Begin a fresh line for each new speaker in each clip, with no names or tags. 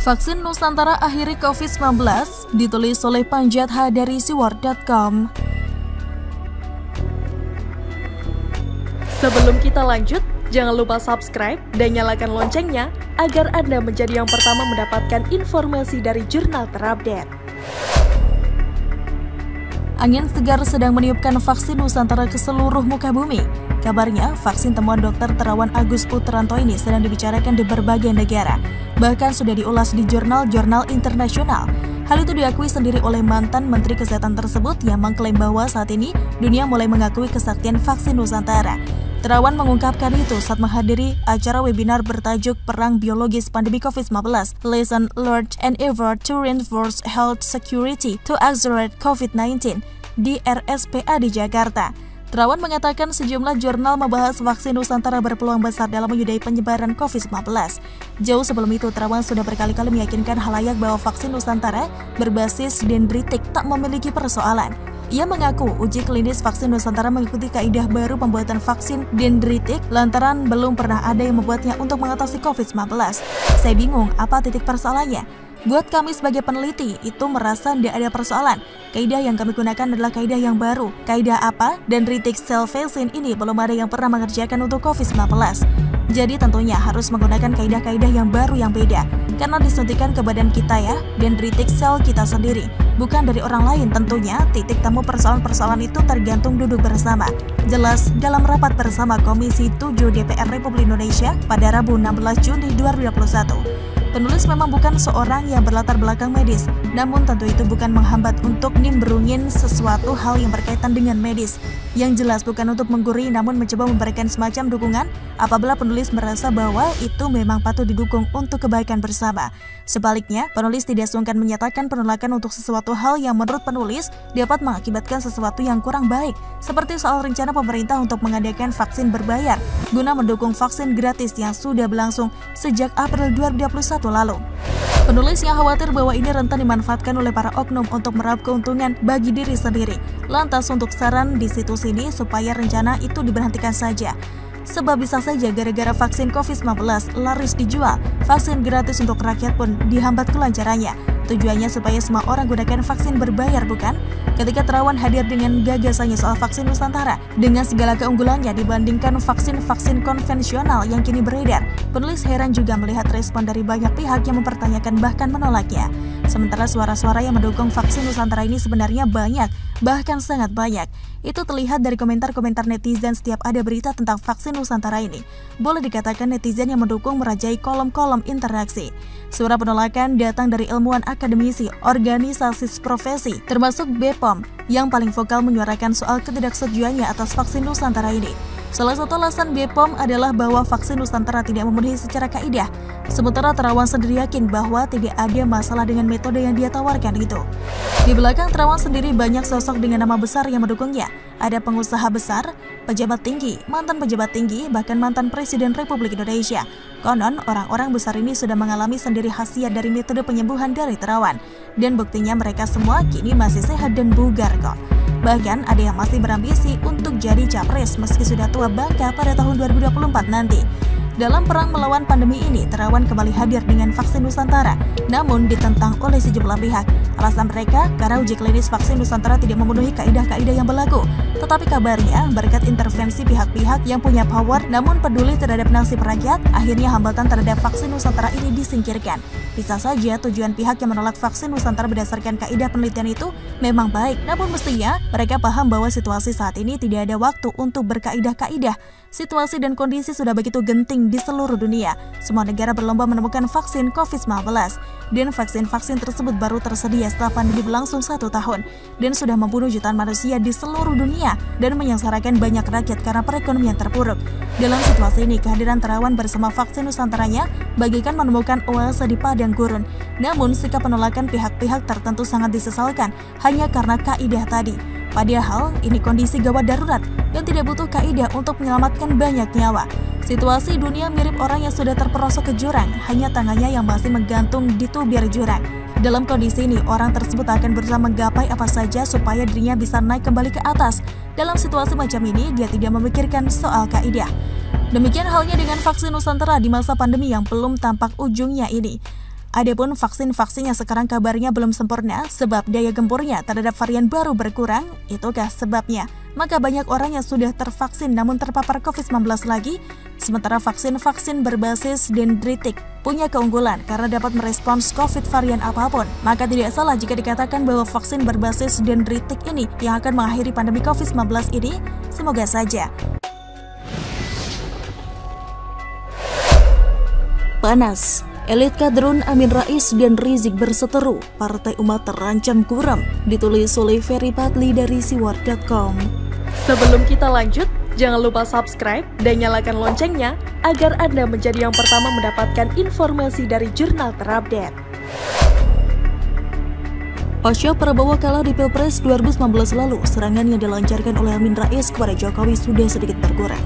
Vaksin Nusantara akhiri COVID-19 ditulis oleh Panjat H dari siwar.com.
Sebelum kita lanjut, jangan lupa subscribe dan nyalakan loncengnya agar Anda menjadi yang pertama mendapatkan informasi dari jurnal terupdate.
Angin segar sedang meniupkan vaksin Nusantara ke seluruh muka bumi. Kabarnya, vaksin temuan Dr. Terawan Agus Putranto ini sedang dibicarakan di berbagai negara. Bahkan sudah diulas di jurnal-jurnal internasional. Hal itu diakui sendiri oleh mantan Menteri Kesehatan tersebut yang mengklaim bahwa saat ini dunia mulai mengakui kesaktian vaksin Nusantara. Terawan mengungkapkan itu saat menghadiri acara webinar bertajuk Perang Biologis Pandemi COVID-19, Lesson Learned and Effort to Reinforce Health Security to Accelerate COVID-19 di RSPA di Jakarta. Terawan mengatakan sejumlah jurnal membahas vaksin Nusantara berpeluang besar dalam menyudahi penyebaran COVID-19. Jauh sebelum itu, Terawan sudah berkali-kali meyakinkan halayak bahwa vaksin Nusantara berbasis dendritik tak memiliki persoalan. Ia mengaku uji klinis vaksin Nusantara mengikuti kaidah baru pembuatan vaksin dendritik lantaran belum pernah ada yang membuatnya untuk mengatasi COVID-19. Saya bingung apa titik persoalannya. Buat kami sebagai peneliti, itu merasa tidak ada persoalan. Kaidah yang kami gunakan adalah kaidah yang baru. Kaidah apa? Dendritic cell vaccine ini belum ada yang pernah mengerjakan untuk COVID-19. Jadi tentunya harus menggunakan kaidah-kaidah yang baru yang beda. Karena disuntikan ke badan kita ya, dendritic cell kita sendiri. Bukan dari orang lain tentunya, titik temu persoalan-persoalan itu tergantung duduk bersama. Jelas dalam rapat bersama Komisi 7 DPR Republik Indonesia pada Rabu 16 Juni 2021. Penulis memang bukan seorang yang berlatar belakang medis, namun tentu itu bukan menghambat untuk nimbrungin sesuatu hal yang berkaitan dengan medis. Yang jelas bukan untuk menggurui namun mencoba memberikan semacam dukungan apabila penulis merasa bahwa itu memang patut didukung untuk kebaikan bersama. Sebaliknya, penulis tidak sungkan menyatakan penolakan untuk sesuatu hal yang menurut penulis dapat mengakibatkan sesuatu yang kurang baik, seperti soal rencana pemerintah untuk mengadakan vaksin berbayar guna mendukung vaksin gratis yang sudah berlangsung sejak April 2021 lalu. Penulis yang khawatir bahwa ini rentan dimanfaatkan oleh para oknum untuk meraup keuntungan bagi diri sendiri. Lantas untuk saran di situs ini supaya rencana itu diberhentikan saja. Sebab bisa saja gara-gara vaksin COVID-19 laris dijual, vaksin gratis untuk rakyat pun dihambat kelancarannya. Tujuannya supaya semua orang gunakan vaksin berbayar, bukan? Ketika Terawan hadir dengan gagasannya soal vaksin Nusantara dengan segala keunggulannya dibandingkan vaksin-vaksin konvensional yang kini beredar, penulis heran juga melihat respon dari banyak pihak yang mempertanyakan bahkan menolaknya. Sementara suara-suara yang mendukung vaksin Nusantara ini sebenarnya banyak, bahkan sangat banyak. Itu terlihat dari komentar-komentar netizen setiap ada berita tentang vaksin Nusantara ini. Boleh dikatakan netizen yang mendukung merajai kolom-kolom interaksi. Suara penolakan datang dari ilmuwan akademisi, organisasi profesi, termasuk BPOM, yang paling vokal menyuarakan soal ketidaksetujuannya atas vaksin Nusantara ini. Salah satu alasan BPOM adalah bahwa vaksin Nusantara tidak memenuhi secara kaidah. Sementara Terawan sendiri yakin bahwa tidak ada masalah dengan metode yang dia tawarkan itu. Di belakang Terawan sendiri banyak sosok dengan nama besar yang mendukungnya. Ada pengusaha besar, pejabat tinggi, mantan pejabat tinggi, bahkan mantan Presiden Republik Indonesia. Konon, orang-orang besar ini sudah mengalami sendiri khasiat dari metode penyembuhan dari Terawan. Dan buktinya mereka semua kini masih sehat dan bugar kok. Bahkan ada yang masih berambisi untuk jadi capres meski sudah tua bangka pada tahun 2024 nanti. Dalam perang melawan pandemi ini, Terawan kembali hadir dengan vaksin Nusantara, namun ditentang oleh sejumlah pihak. Alasan mereka karena uji klinis vaksin Nusantara tidak memenuhi kaidah-kaidah yang berlaku. Tetapi kabarnya, berkat intervensi pihak-pihak yang punya power namun peduli terhadap nasib rakyat, akhirnya hambatan terhadap vaksin Nusantara ini disingkirkan. Bisa saja tujuan pihak yang menolak vaksin Nusantara berdasarkan kaidah penelitian itu memang baik, namun mestinya mereka paham bahwa situasi saat ini tidak ada waktu untuk berkaidah-kaidah. Situasi dan kondisi sudah begitu genting di seluruh dunia. Semua negara berlomba menemukan vaksin COVID-19 dan vaksin-vaksin tersebut baru tersedia setelah pandemi berlangsung 1 tahun dan sudah membunuh jutaan manusia di seluruh dunia dan menyengsarakan banyak rakyat karena perekonomian terpuruk. Dalam situasi ini, kehadiran Terawan bersama vaksin Nusantaranya bagikan menemukan oase di padang gurun. Namun, sikap penolakan pihak-pihak tertentu sangat disesalkan hanya karena kaidah tadi. Padahal, ini kondisi gawat darurat yang tidak butuh kaidah untuk menyelamatkan banyak nyawa. Situasi dunia mirip orang yang sudah terperosok ke jurang, hanya tangannya yang masih menggantung di tubir jurang. Dalam kondisi ini, orang tersebut akan berusaha menggapai apa saja supaya dirinya bisa naik kembali ke atas. Dalam situasi macam ini, dia tidak memikirkan soal kaidah. Demikian halnya dengan vaksin Nusantara di masa pandemi yang belum tampak ujungnya ini. Adapun vaksin-vaksin yang sekarang kabarnya belum sempurna sebab daya gempurnya terhadap varian baru berkurang, itukah sebabnya? Maka banyak orang yang sudah tervaksin namun terpapar COVID-19 lagi, sementara vaksin-vaksin berbasis dendritik punya keunggulan karena dapat merespons COVID varian apapun. Maka tidak salah jika dikatakan bahwa vaksin berbasis dendritik ini yang akan mengakhiri pandemi COVID-19 ini, semoga saja. Panas. Elit kadrun Amin Rais dan Rizik berseteru, Partai Umat terancam kuram, ditulis oleh Ferry Padli dari siwar.com.
Sebelum kita lanjut, jangan lupa subscribe dan nyalakan loncengnya agar Anda menjadi yang pertama mendapatkan informasi dari jurnal terupdate.
Pasca Prabowo kalah di Pilpres 2019 lalu, serangan yang dilancarkan oleh Amin Rais kepada Jokowi sudah sedikit berkurang.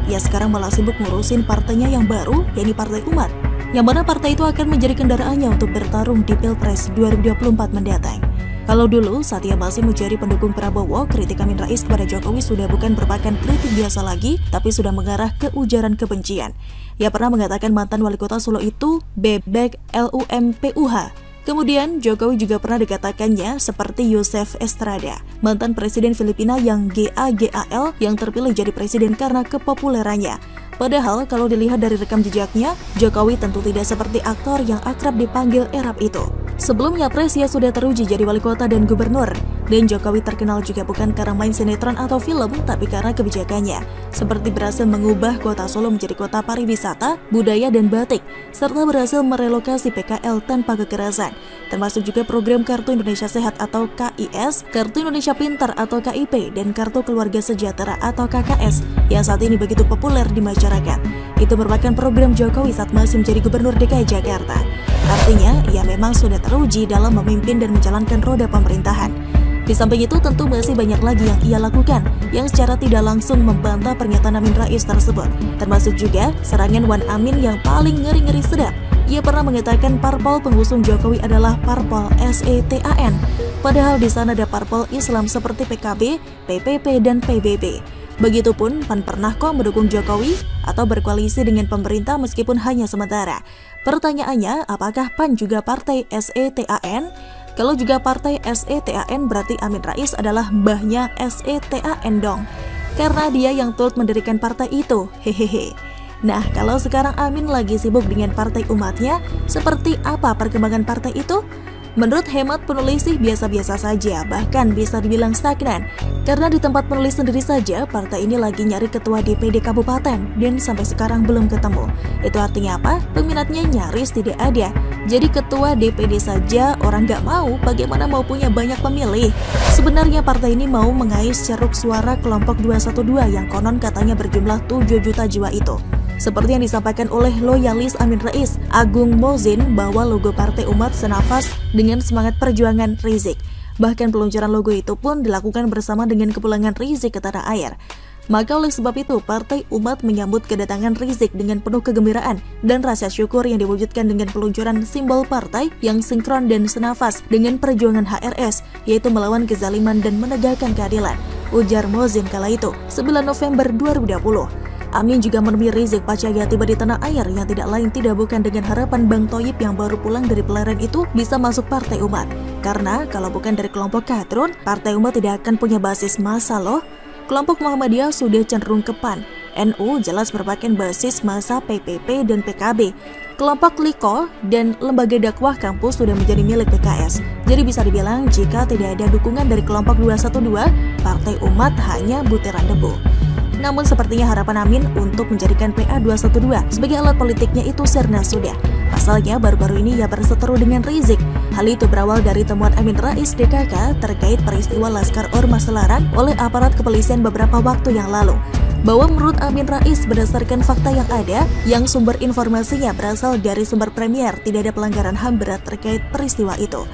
Ia sekarang malah sibuk ngurusin partainya yang baru, yakni Partai Umat, yang mana partai itu akan menjadi kendaraannya untuk bertarung di Pilpres 2024 mendatang. Kalau dulu saat ia masih menjadi pendukung Prabowo, kritik Amin Rais kepada Jokowi sudah bukan merupakan kritik biasa lagi, tapi sudah mengarah ke ujaran kebencian. Ia pernah mengatakan mantan wali kota Solo itu bebek LUMPUH. Kemudian Jokowi juga pernah dikatakannya seperti Yusuf Estrada, mantan presiden Filipina yang GAL yang terpilih jadi presiden karena kepopulerannya. Padahal kalau dilihat dari rekam jejaknya, Jokowi tentu tidak seperti aktor yang akrab dipanggil Erap itu. Sebelumnya ia sudah teruji jadi wali kota dan gubernur. Dan Jokowi terkenal juga bukan karena main sinetron atau film, tapi karena kebijakannya. Seperti berhasil mengubah kota Solo menjadi kota pariwisata, budaya, dan batik. Serta berhasil merelokasi PKL tanpa kekerasan. Termasuk juga program Kartu Indonesia Sehat atau KIS, Kartu Indonesia Pintar atau KIP, dan Kartu Keluarga Sejahtera atau KKS yang saat ini begitu populer di masyarakat. Itu merupakan program Jokowi saat masih menjadi gubernur DKI Jakarta. Artinya, ia memang sudah teruji dalam memimpin dan menjalankan roda pemerintahan. Di samping itu tentu masih banyak lagi yang ia lakukan yang secara tidak langsung membantah pernyataan Amin Rais tersebut. Termasuk juga serangan Wan Amin yang paling ngeri-ngeri sedap. Ia pernah mengatakan parpol pengusung Jokowi adalah parpol SETAN. Padahal di sana ada parpol Islam seperti PKB, PPP, dan PBB. Begitupun PAN pernah kok mendukung Jokowi atau berkoalisi dengan pemerintah meskipun hanya sementara. Pertanyaannya, apakah PAN juga partai SETAN? Kalau juga partai SETAN berarti Amin Rais adalah mbahnya SETAN dong. Karena dia yang turut mendirikan partai itu, hehehe. Nah, kalau sekarang Amin lagi sibuk dengan partai umatnya, seperti apa perkembangan partai itu? Menurut hemat penulis sih biasa-biasa saja, bahkan bisa dibilang stagnan. Karena di tempat penulis sendiri saja, partai ini lagi nyari ketua DPD kabupaten dan sampai sekarang belum ketemu. Itu artinya apa? Peminatnya nyaris tidak ada. Jadi ketua DPD saja orang nggak mau, bagaimana mau punya banyak pemilih? Sebenarnya partai ini mau mengais ceruk suara kelompok 212 yang konon katanya berjumlah 7 juta jiwa itu. Seperti yang disampaikan oleh loyalis Amin Rais, Agung Mozin, bahwa logo Partai Umat senafas dengan semangat perjuangan Rizik. Bahkan peluncuran logo itu pun dilakukan bersama dengan kepulangan Rizik ke tanah air. Maka oleh sebab itu, Partai Umat menyambut kedatangan Rizik dengan penuh kegembiraan dan rasa syukur yang diwujudkan dengan peluncuran simbol partai yang sinkron dan senafas dengan perjuangan HRS, yaitu melawan kezaliman dan menegakkan keadilan, ujar Mozin kala itu, 9 November 2020. Amin juga menemui Rizik pasca ia tiba di tanah air yang tidak lain tidak bukan dengan harapan Bang Thoyib yang baru pulang dari pelarian itu bisa masuk Partai Umat. Karena kalau bukan dari kelompok kadrun, Partai Umat tidak akan punya basis massa loh. Kelompok Muhammadiyah sudah cenderung ke PAN. NU jelas merupakan basis massa PPP dan PKB. Kelompok Liko dan lembaga dakwah kampus sudah menjadi milik PKS. Jadi bisa dibilang jika tidak ada dukungan dari kelompok 212, Partai Umat hanya butiran debu. Namun sepertinya harapan Amin untuk menjadikan PA212 sebagai alat politiknya itu sirna sudah. Pasalnya baru-baru ini ia berseteru dengan Rizik. Hal itu berawal dari temuan Amin Rais DKK terkait peristiwa Laskar Ormas Selarang oleh aparat kepolisian beberapa waktu yang lalu. Bahwa menurut Amin Rais berdasarkan fakta yang ada, yang sumber informasinya berasal dari sumber Premier, tidak ada pelanggaran HAM berat terkait peristiwa itu.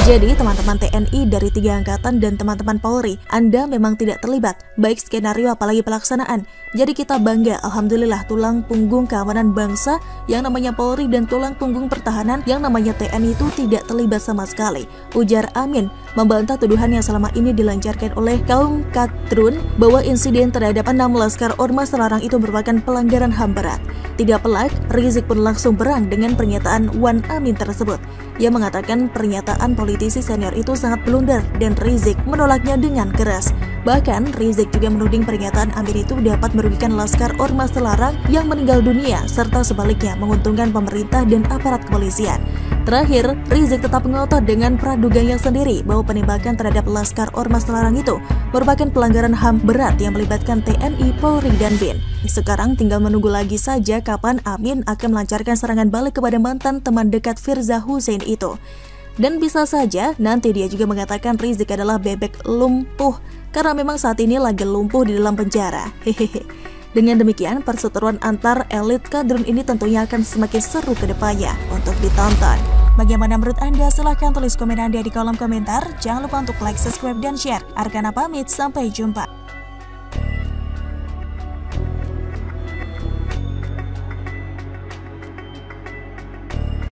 Jadi teman-teman TNI dari 3 angkatan dan teman-teman Polri, Anda memang tidak terlibat, baik skenario apalagi pelaksanaan. Jadi kita bangga, alhamdulillah tulang punggung keamanan bangsa yang namanya Polri dan tulang punggung pertahanan yang namanya TNI itu tidak terlibat sama sekali. Ujar Amin membantah tuduhan yang selama ini dilancarkan oleh kaum Kadrun bahwa insiden terhadap 6 laskar Ormas terlarang itu merupakan pelanggaran HAM berat. Tidak pelak, Rizik pun langsung berang dengan pernyataan Wan Amin tersebut. Ia mengatakan pernyataan politisi senior itu sangat blunder dan Rizik menolaknya dengan keras. Bahkan Rizik juga menuding pernyataan Amin itu dapat merugikan laskar Ormas terlarang yang meninggal dunia serta sebaliknya menguntungkan pemerintah dan aparat kepolisian. Terakhir, Rizik tetap ngotot dengan praduganya sendiri bahwa penembakan terhadap laskar Ormas terlarang itu merupakan pelanggaran HAM berat yang melibatkan TNI, Polri, dan BIN. Sekarang tinggal menunggu lagi saja kapan Amin akan melancarkan serangan balik kepada mantan teman dekat Firza Husein itu. Dan bisa saja nanti dia juga mengatakan Rizik adalah bebek lumpuh karena memang saat ini lagi lumpuh di dalam penjara. Hehehe. Dengan demikian, perseteruan antar elit kadrun ini tentunya akan semakin seru ke depannya untuk ditonton. Bagaimana menurut Anda? Silahkan tulis komen Anda di kolom komentar. Jangan lupa untuk like, subscribe, dan share. Arkana pamit, sampai jumpa.